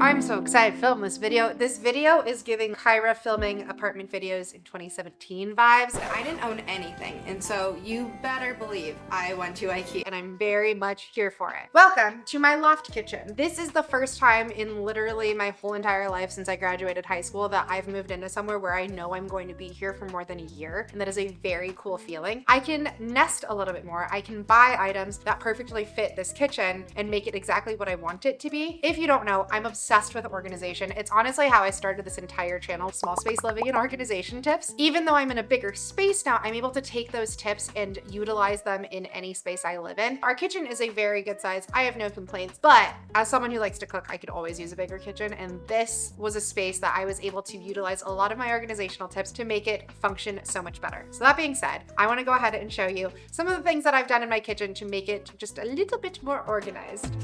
I'm so excited to film this video. This video is giving Kyra filming apartment videos in 2017 vibes. I didn't own anything, and so you better believe I went to IKEA, and I'm very much here for it. Welcome to my loft kitchen. This is the first time in literally my whole entire life since I graduated high school that I've moved into somewhere where I know I'm going to be here for more than a year, and that is a very cool feeling. I can nest a little bit more. I can buy items that perfectly fit this kitchen and make it exactly what I want it to be. If you don't know, I'm obsessed with organization. It's honestly how I started this entire channel, Small Space Living and Organization Tips. Even though I'm in a bigger space now, I'm able to take those tips and utilize them in any space I live in. Our kitchen is a very good size. I have no complaints, but as someone who likes to cook, I could always use a bigger kitchen, and this was a space that I was able to utilize a lot of my organizational tips to make it function so much better. So that being said, I want to go ahead and show you some of the things that I've done in my kitchen to make it just a little bit more organized.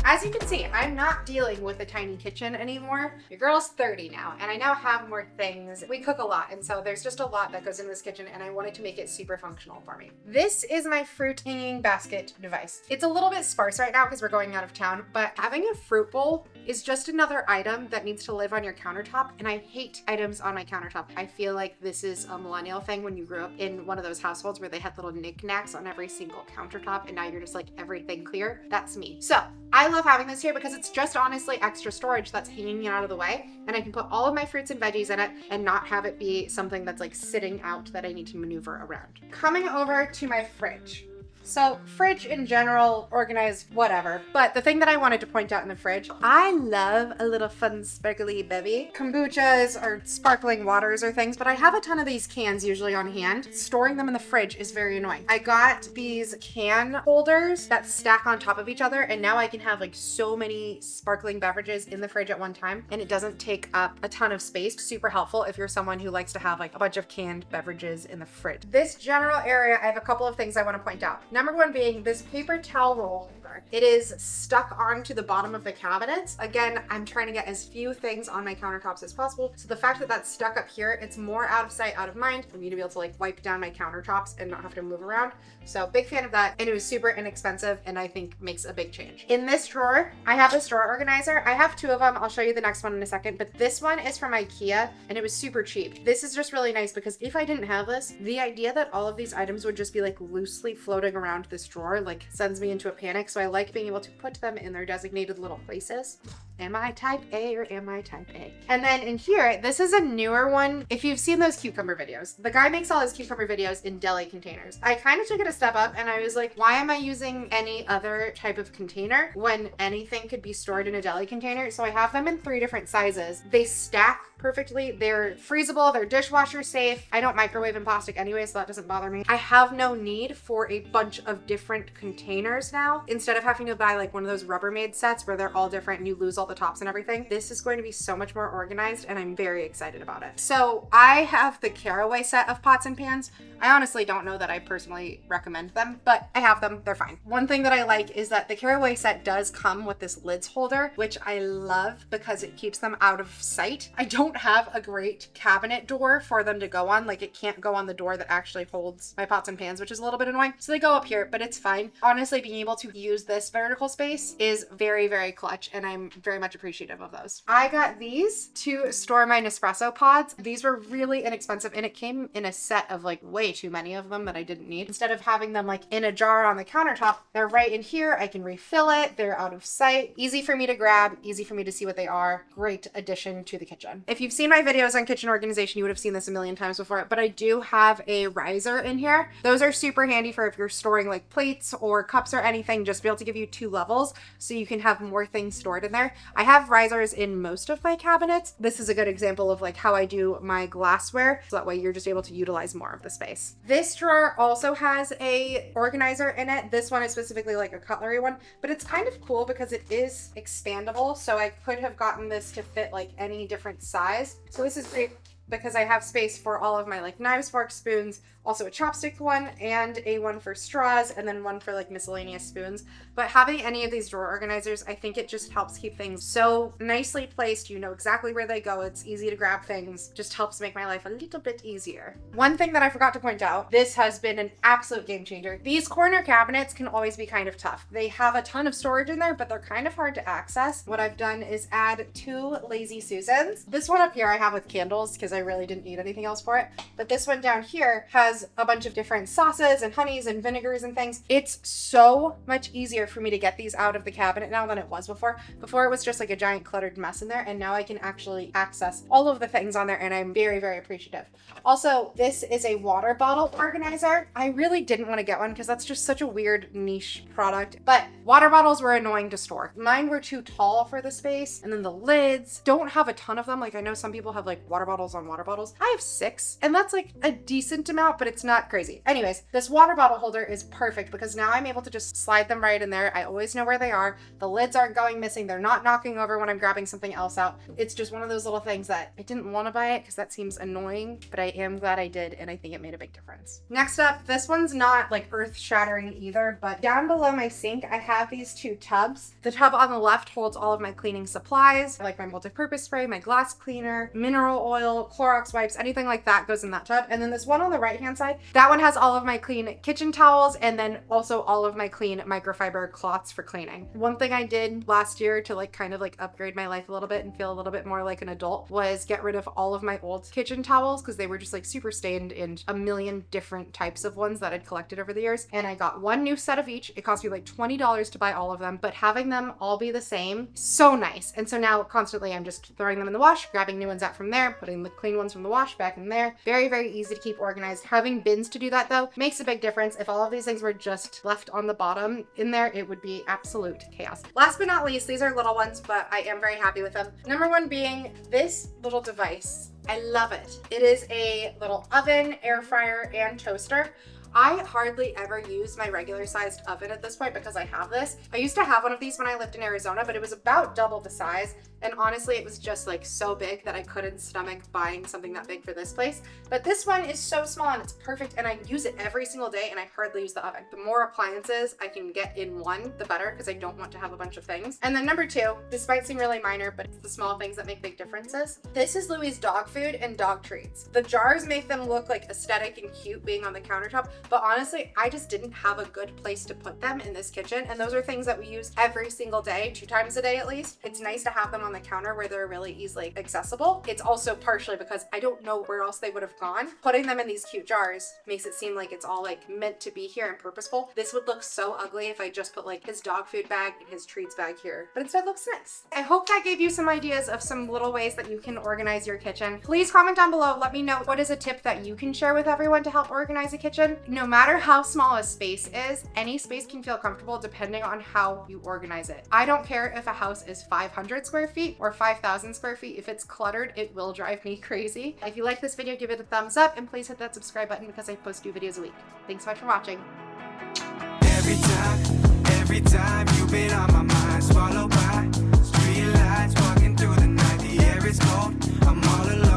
As you can see, I'm not dealing with a tiny kitchen anymore. Your girl's 30 now, and I now have more things. We cook a lot, and so there's just a lot that goes in this kitchen, and I wanted to make it super functional for me. This is my fruit hanging basket device. It's a little bit sparse right now because we're going out of town, but having a fruit bowl is just another item that needs to live on your countertop, and I hate items on my countertop. I feel like this is a millennial thing when you grew up in one of those households where they had little knickknacks on every single countertop, and now you're just like everything clear. That's me. So I love having this here because it's just honestly extra storage that's hanging out of the way, and I can put all of my fruits and veggies in it and not have it be something that's like sitting out that I need to maneuver around. Coming over to my fridge. So fridge in general, organized, whatever. But the thing that I wanted to point out in the fridge, I love a little fun sparkly bevy. Kombuchas or sparkling waters or things, but I have a ton of these cans usually on hand. Storing them in the fridge is very annoying. I got these can holders that stack on top of each other, and now I can have like so many sparkling beverages in the fridge at one time, and it doesn't take up a ton of space. Super helpful if you're someone who likes to have like a bunch of canned beverages in the fridge. This general area, I have a couple of things I want to point out. Number one being this paper towel roll holder. It is stuck onto the bottom of the cabinets. Again, I'm trying to get as few things on my countertops as possible. So the fact that that's stuck up here, it's more out of sight, out of mind for me to be able to like wipe down my countertops and not have to move around. So big fan of that. And it was super inexpensive and I think makes a big change. In this drawer, I have this drawer organizer. I have two of them. I'll show you the next one in a second, but this one is from IKEA and it was super cheap. This is just really nice because if I didn't have this, the idea that all of these items would just be like loosely floating around this drawer like sends me into a panic. So I like being able to put them in their designated little places. Am I type A or am I type A? And then in here, this is a newer one. If you've seen those cucumber videos, the guy makes all his cucumber videos in deli containers. I kind of took it a step up and I was like, why am I using any other type of container when anything could be stored in a deli container? So I have them in 3 different sizes. They stack perfectly. They're freezable, they're dishwasher safe. I don't microwave in plastic anyway, so that doesn't bother me. I have no need for a bunch of different containers now. Instead of having to buy like one of those Rubbermaid sets where they're all different and you lose all the tops and everything, this is going to be so much more organized and I'm very excited about it. So I have the Caraway set of pots and pans. I honestly don't know that I personally recommend them, but I have them, they're fine. One thing that I like is that the Caraway set does come with this lids holder, which I love because it keeps them out of sight. I don't have a great cabinet door for them to go on. Like it can't go on the door that actually holds my pots and pans, which is a little bit annoying. So they go up here, but it's fine. Honestly, being able to use this vertical space is very, very clutch, and I'm very much appreciative of those. I got these to store my Nespresso pods. These were really inexpensive, and it came in a set of like way too many of them that I didn't need. Instead of having them like in a jar on the countertop, they're right in here. I can refill it. They're out of sight. Easy for me to grab, easy for me to see what they are. Great addition to the kitchen. If you've seen my videos on kitchen organization, you would have seen this a million times before, but I do have a riser in here. Those are super handy for if you're storing like plates or cups or anything, just to be able to give you 2 levels so you can have more things stored in there. I have risers in most of my cabinets. This is a good example of like how I do my glassware, so that way you're just able to utilize more of the space. This drawer also has a organizer in it. This one is specifically like a cutlery one, but it's kind of cool because it is expandable, so I could have gotten this to fit like any different size. So this is great because I have space for all of my like knives, forks, spoons, also a chopstick one and a one for straws, and then one for like miscellaneous spoons. But having any of these drawer organizers, I think it just helps keep things so nicely placed. You know exactly where they go. It's easy to grab things. Just helps make my life a little bit easier. One thing that I forgot to point out, this has been an absolute game changer. These corner cabinets can always be kind of tough. They have a ton of storage in there, but they're kind of hard to access. What I've done is add 2 Lazy Susans. This one up here I have with candles because I really didn't need anything else for it. But this one down here has a bunch of different sauces and honeys and vinegars and things. It's so much easier for me to get these out of the cabinet now than it was before. Before it was just like a giant cluttered mess in there, and now I can actually access all of the things on there, and I'm very, very appreciative. Also, this is a water bottle organizer. I really didn't want to get one because that's just such a weird niche product, but water bottles were annoying to store. Mine were too tall for the space, and then the lids don't have a ton of them. Like I know some people have like water bottles on water bottles. I have 6, and that's like a decent amount, but it's not crazy. Anyways, this water bottle holder is perfect because now I'm able to just slide them right in there. I always know where they are. The lids aren't going missing. They're not knocking over when I'm grabbing something else out. It's just one of those little things that I didn't want to buy it because that seems annoying, but I am glad I did, and I think it made a big difference. Next up, this one's not like earth shattering either, but down below my sink, I have these 2 tubs. The tub on the left holds all of my cleaning supplies, like my multi-purpose spray, my glass cleaner, mineral oil, Clorox wipes, anything like that goes in that tub. And then this one on the right-hand side, that one has all of my clean kitchen towels and then also all of my clean microfiber cloths for cleaning. One thing I did last year to like kind of like upgrade my life a little bit and feel a little bit more like an adult was get rid of all of my old kitchen towels because they were just like super stained in a million different types of ones that I'd collected over the years. And I got 1 new set of each. It cost me like $20 to buy all of them, but having them all be the same, so nice. And so now constantly I'm just throwing them in the wash, grabbing new ones out from there, putting the clean ones from the wash back in there. Very, very easy to keep organized. Having bins to do that though makes a big difference. If all of these things were just left on the bottom in there, it would be absolute chaos. Last but not least, these are little ones, but I am very happy with them. Number 1 being this little device. I love it. It is a little oven, air fryer, and toaster. I hardly ever use my regular sized oven at this point because I have this. I used to have one of these when I lived in Arizona, but it was about double the size. And honestly, it was just like so big that I couldn't stomach buying something that big for this place. But this one is so small and it's perfect, and I use it every single day, and I hardly use the oven. The more appliances I can get in one, the better, because I don't want to have a bunch of things. And then number 2, this might seem really minor, but it's the small things that make big differences. This is Louie's dog food and dog treats. The jars make them look like aesthetic and cute being on the countertop, but honestly, I just didn't have a good place to put them in this kitchen. And those are things that we use every single day, 2 times a day at least. It's nice to have them on the counter where they're really easily accessible. It's also partially because I don't know where else they would have gone. Putting them in these cute jars makes it seem like it's all like meant to be here and purposeful. This would look so ugly if I just put like his dog food bag and his treats bag here, but instead looks nice. I hope that gave you some ideas of some little ways that you can organize your kitchen. Please comment down below. Let me know what is a tip that you can share with everyone to help organize a kitchen. No matter how small a space is, any space can feel comfortable depending on how you organize it. I don't care if a house is 500 square feet or 5,000 square feet. If it's cluttered, it will drive me crazy. If you like this video, give it a thumbs up, and please hit that subscribe button because I post 2 videos a week. Thanks so much for watching. Every time you've been on my mind, swallowed by street lights, walking through the night, the air is cold, I'm all alone.